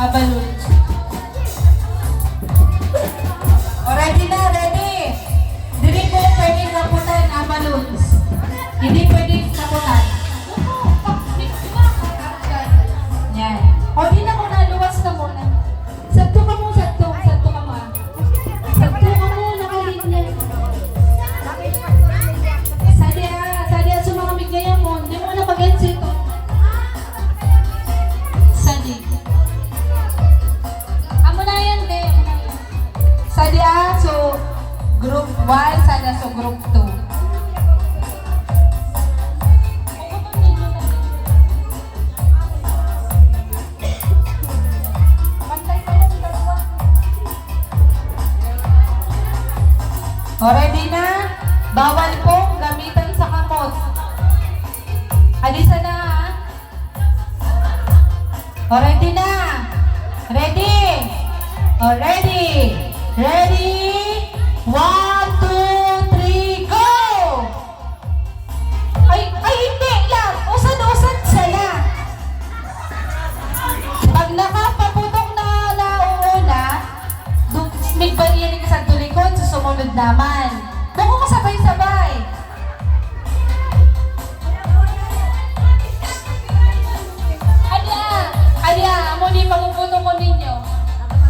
Abalon. O, ready na, ready. Dili po pwedeng kaputan, abalons. Hindi pwedeng kaputan. Yan. O, di na muna, luwas na muna. Sakto ka mo, sakto ka mo. Sakto ka mo, nakalinya. Sadya, sumakamig ngayon mo. Hindi mo na pag-exit. Sadya. Amo na yan, de. Sadya, so, group 1, sadya, so, group 2. O, ready na? Bawal pong gamitan sa kamot. Alisa na, ha? O, ready na? Ready? O, ready? Ready? 1, 2, 3, go! Ay, hindi lang. Usad-usad sila. Pag nakapaputok na nauuna, may bariyan ka sa tulikod, susunod naman. Doon ko sabay-sabay. Adya, amo ni paguputok ko ninyo.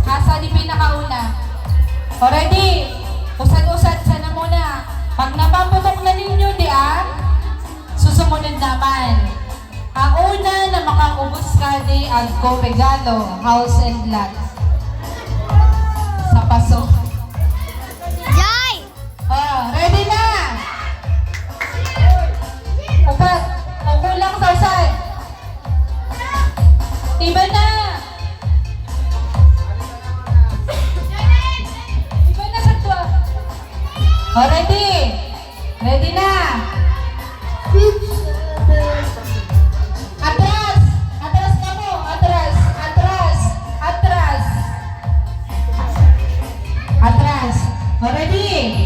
Asa di pinakauna. O, ready? Usad-usad sana muna. Pag napaputok na ninyo, susumunod naman. Ang una na makaubos ka di ang regalo, house and lot. Sa paso. Jai! Oh, ready na! Upat, o kulang sa usad. Iba na! Iba na sa tuwa. Oh, ready? Ready na! Atras! Atras ka mo! Atras! Atras! Atras! Atras! Oh, ready?